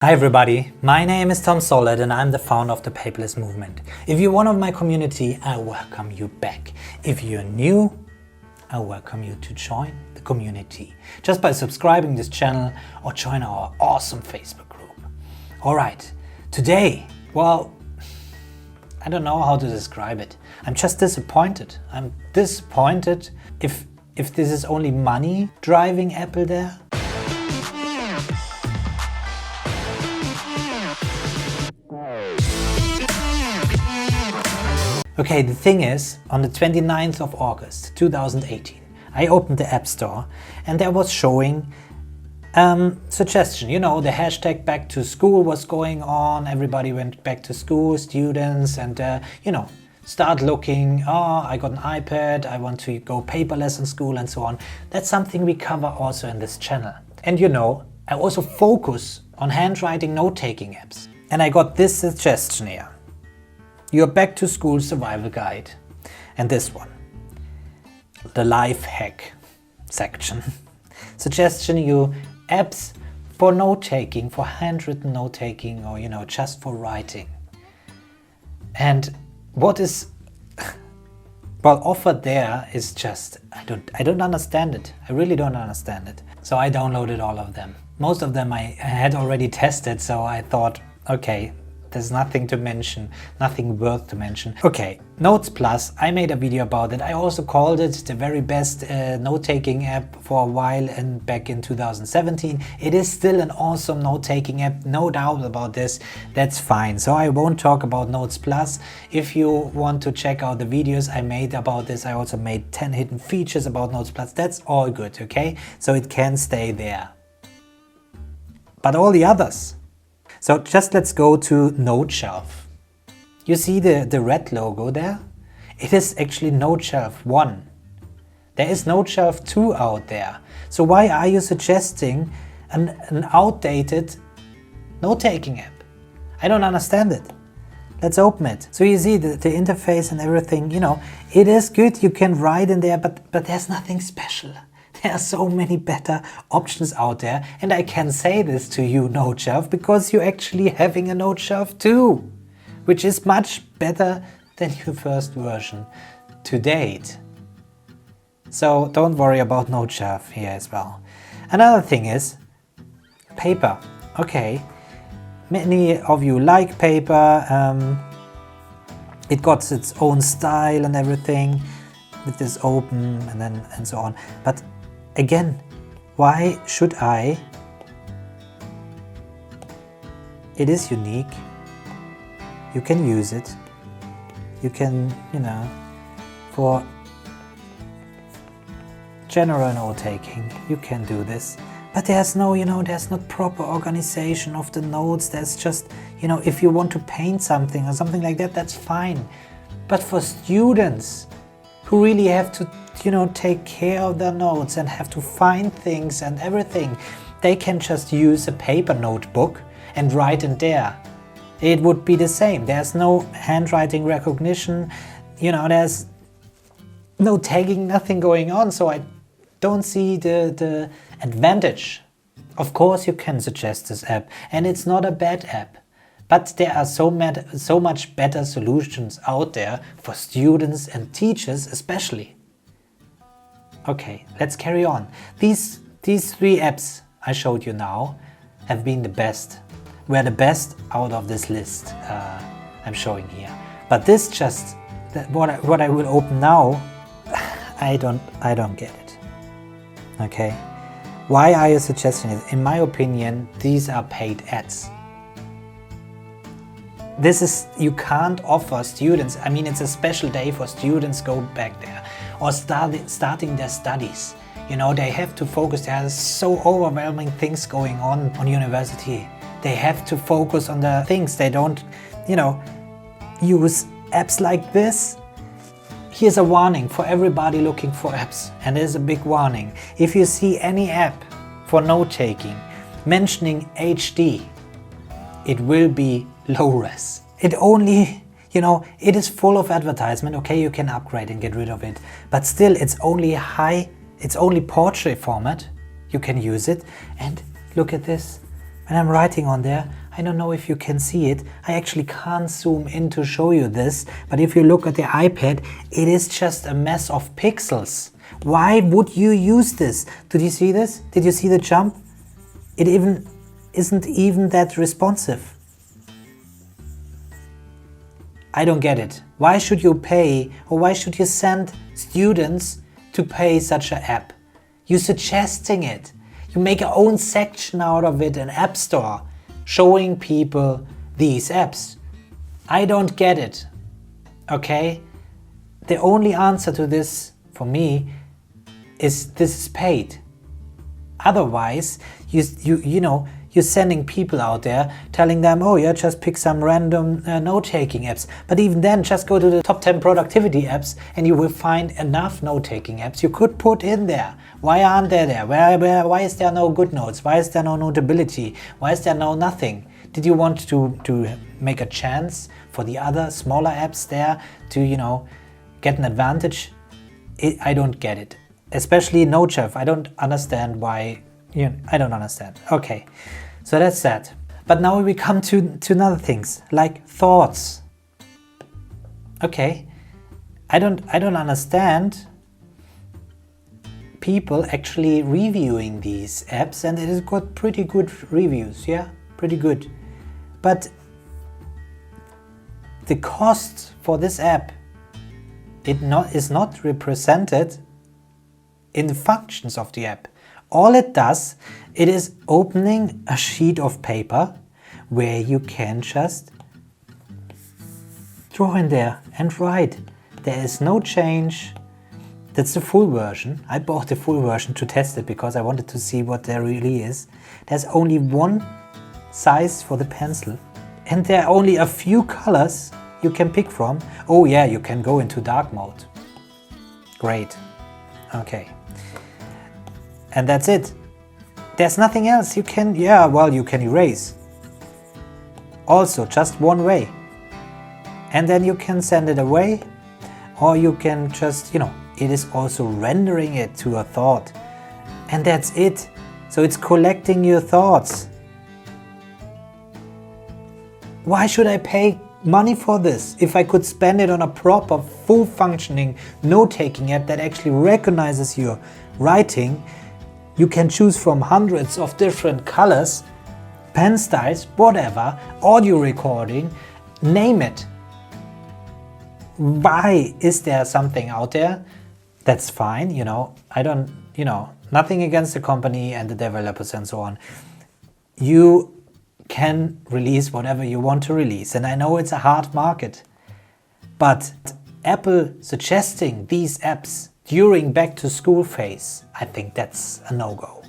Hi everybody, my name is Tom Solid and I'm the founder of the Paperless movement. If you're one of my community, I welcome you back. If you're new, I welcome you to join the community just by subscribing this channel or join our awesome Facebook group. Alright, today, well, I don't know how to describe it. I'm just disappointed. I'm disappointed if this is only money driving Apple there. Okay, the thing is, on the 29th of August 2018, I opened the App Store and there was showing suggestion. You know, the hashtag back to school was going on, everybody went back to school, students, and start looking, oh, I got an iPad, I want to go paperless in school and so on. That's something we cover also in this channel. And you know, I also focus on handwriting note-taking apps. And I got this suggestion here. Your back to school survival guide. And this one, the life hack section. Suggestion you apps for note-taking, for handwritten note-taking, or just for writing. And what is offered there is just, I don't understand it. I really don't understand it. So I downloaded all of them. Most of them I had already tested, so I thought, okay, there's nothing to mention, nothing worth to mention. Okay, Notes Plus, I made a video about it. I also called it the very best note-taking app for a while and back in 2017. It is still an awesome note-taking app, no doubt about this. That's fine. So I won't talk about Notes Plus. If you want to check out the videos I made about this, I also made 10 hidden features about Notes Plus. That's all good, okay? So it can stay there. But all the others. So just let's go to Note Shelf. You see the red logo there? It is actually Note Shelf 1. There is Note Shelf 2 out there. So why are you suggesting an outdated note-taking app? I don't understand it. Let's open it. So you see the interface and everything, it is good, you can write in there, but there's nothing special. There are so many better options out there, and I can say this to you, Note Shelf, because you're actually having a Note Shelf too, which is much better than your first version to date. So don't worry about Note Shelf here as well. Another thing is paper. Okay, many of you like paper. It got its own style and everything with this open and so on. But again, why should I? It is unique. You can use it. You can, for general note-taking, you can do this. But there's no, there's not proper organization of the notes. There's just, if you want to paint something or something like that, that's fine. But for students who really have to take care of their notes and have to find things and everything, they can just use a paper notebook and write in there. It would be the same. There's no handwriting recognition, there's no tagging, nothing going on, so I don't see the advantage. Of course you can suggest this app, and it's not a bad app. But there are so much better solutions out there for students and teachers especially. Okay, let's carry on. These three apps I showed you now have been the best. Were the best out of this list I'm showing here. But this what I will open now, I don't get it. Okay, why are you suggesting it? In my opinion, these are paid ads. You can't offer students, it's a special day for students go back there or starting their studies. They have to focus, there are so overwhelming things going on university. They have to focus on the things. They don't, use apps like this. Here's a warning for everybody looking for apps, and there's a big warning. If you see any app for note-taking mentioning HD, it will be low res. It only, it is full of advertisement. Okay, you can upgrade and get rid of it, but still it's only portrait format. You can use it, and look at this. when I'm writing on there, I don't know if you can see it. I actually can't zoom in to show you this, but if you look at the iPad, it is just a mess of pixels. Why would you use this? Did you see this? Did you see the jump? It isn't even that responsive. I don't get it. Why should you pay, or why should you send students to pay such an app? You're suggesting it. You make your own section out of it, an app store, showing people these apps. I don't get it. Okay? The only answer to this, for me, is this is paid. Otherwise, you're sending people out there telling them, oh yeah, just pick some random note-taking apps. But even then, just go to the top 10 productivity apps and you will find enough note-taking apps you could put in there. Why aren't they there? Why is there no GoodNotes? Why is there no Notability? Why is there no nothing? Did you want to make a chance for the other smaller apps there to, get an advantage? I don't get it. Especially Notechef. I don't understand why. I don't understand. Okay, so that's that. But now we come to other things like thoughts. Okay, I don't understand people actually reviewing these apps, and it has got pretty good reviews. Yeah, pretty good. But the cost for this app is not represented in the functions of the app. All it does, it is opening a sheet of paper where you can just draw in there and write. There is no change. That's the full version. I bought the full version to test it because I wanted to see what there really is. There's only one size for the pencil, and there are only a few colors you can pick from. Oh yeah, you can go into dark mode. Great. Okay. And that's it. There's nothing else you can, you can erase. Also, just one way. And then you can send it away, or you can just, it is also rendering it to a thought. And that's it. So it's collecting your thoughts. Why should I pay money for this if I could spend it on a proper, full functioning note-taking app that actually recognizes your writing? You can choose from hundreds of different colors, pen styles, whatever, audio recording, name it. Why is there something out there? That's fine, I don't, nothing against the company and the developers and so on. You can release whatever you want to release, and I know it's a hard market, but Apple suggesting these apps during back to school phase, I think that's a no-go.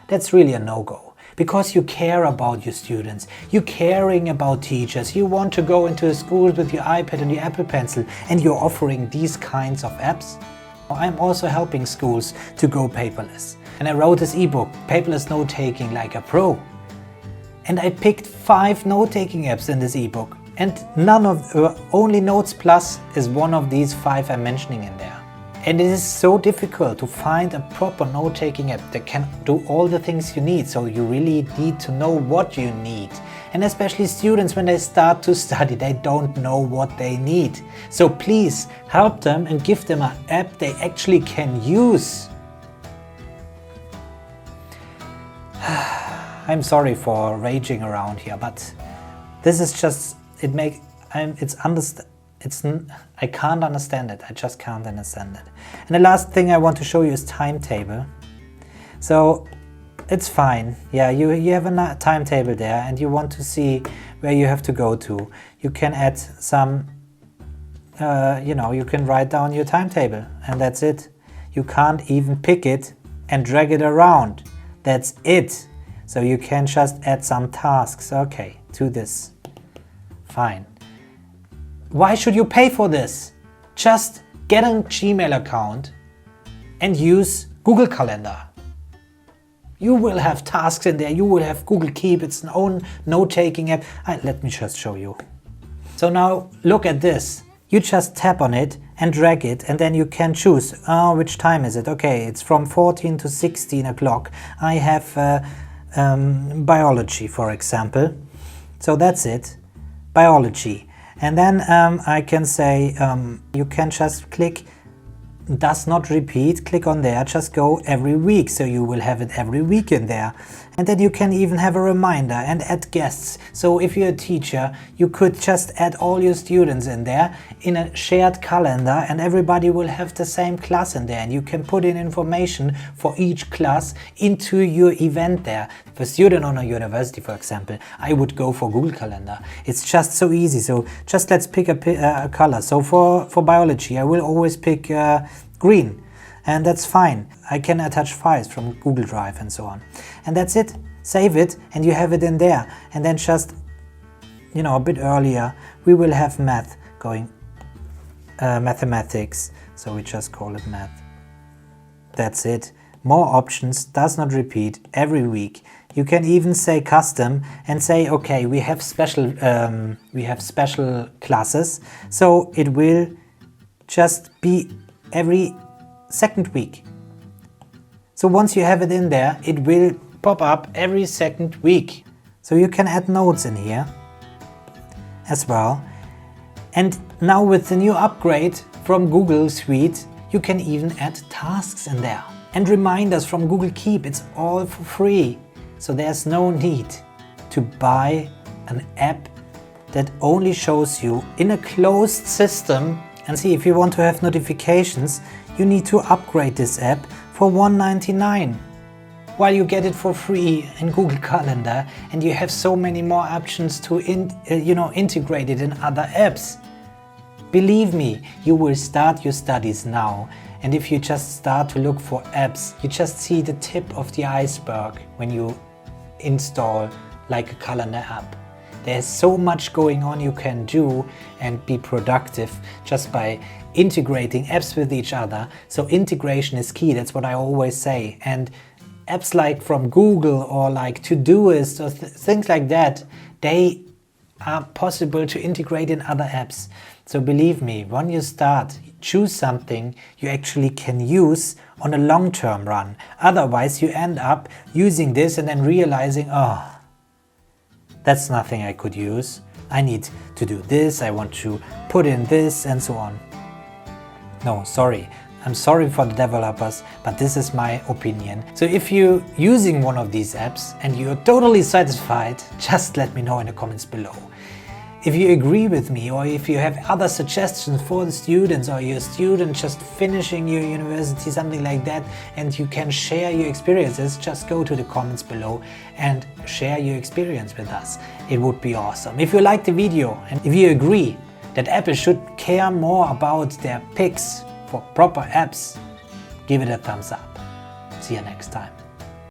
That's really a no-go, because you care about your students, you're caring about teachers, you want to go into schools with your iPad and your Apple Pencil, and you're offering these kinds of apps. I'm also helping schools to go paperless. And I wrote this ebook, Paperless Note-Taking Like a Pro. And I picked 5 note-taking apps in this ebook, and only Notes Plus is one of these 5 I'm mentioning in there. And it is so difficult to find a proper note-taking app that can do all the things you need, so you really need to know what you need. And especially students, when they start to study, they don't know what they need. So please help them and give them an app they actually can use. I'm sorry for raging around here, but this is just, I can't understand it. I just can't understand it. And the last thing I want to show you is Timetable. So it's fine. Yeah, you have a timetable there and you want to see where you have to go to. You can add some, you can write down your timetable and that's it. You can't even pick it and drag it around. That's it. So you can just add some tasks, okay, to this. Fine. Why should you pay for this? Just get a Gmail account and use Google Calendar. You will have tasks in there, you will have Google Keep, it's an own note-taking app. Let me just show you. So now look at this. You just tap on it and drag it, and then you can choose, which time is it? Okay, it's from 14 to 16 o'clock. I have biology, for example. So that's it, biology. And then I can say you can just click does not repeat, click on there, just go every week, so you will have it every week in there. And then you can even have a reminder and add guests. So if you're a teacher, you could just add all your students in there in a shared calendar, and everybody will have the same class in there, and you can put in information for each class into your event there. For a student on a university, for example, I would go for Google Calendar. It's just so easy. So just let's pick a color. So for biology, I will always pick green, and that's fine. I can attach files from Google Drive and so on. And that's it. Save it and you have it in there. And then just, a bit earlier, we will have math going, mathematics. So we just call it math. That's it. More options, does not repeat, every week. You can even say custom and say, okay, we have special classes. So it will just be every second week. So once you have it in there, it will pop up every second week. So you can add notes in here as well. And now with the new upgrade from Google Suite, you can even add tasks in there. And reminders from Google Keep, it's all for free. So there's no need to buy an app that only shows you in a closed system. And see, if you want to have notifications, you need to upgrade this app for $1.99, while you get it for free in Google Calendar, and you have so many more options to integrate it in other apps. Believe me, you will start your studies now, and if you just start to look for apps, you just see the tip of the iceberg when you install like a calendar app. There's so much going on you can do and be productive just by integrating apps with each other. So integration is key, that's what I always say. And apps like from Google or like Todoist or things like that, they are possible to integrate in other apps. So believe me, when you start, choose something you actually can use on a long-term run. Otherwise you end up using this and then realizing, oh, that's nothing I could use. I need to do this, I want to put in this and so on. No, sorry. I'm sorry for the developers, but this is my opinion. So if you're using one of these apps and you're totally satisfied, just let me know in the comments below. If you agree with me, or if you have other suggestions for the students, or you're a student just finishing your university, something like that, and you can share your experiences, just go to the comments below and share your experience with us. It would be awesome. If you like the video and if you agree that Apple should care more about their picks for proper apps, give it a thumbs up. See you next time.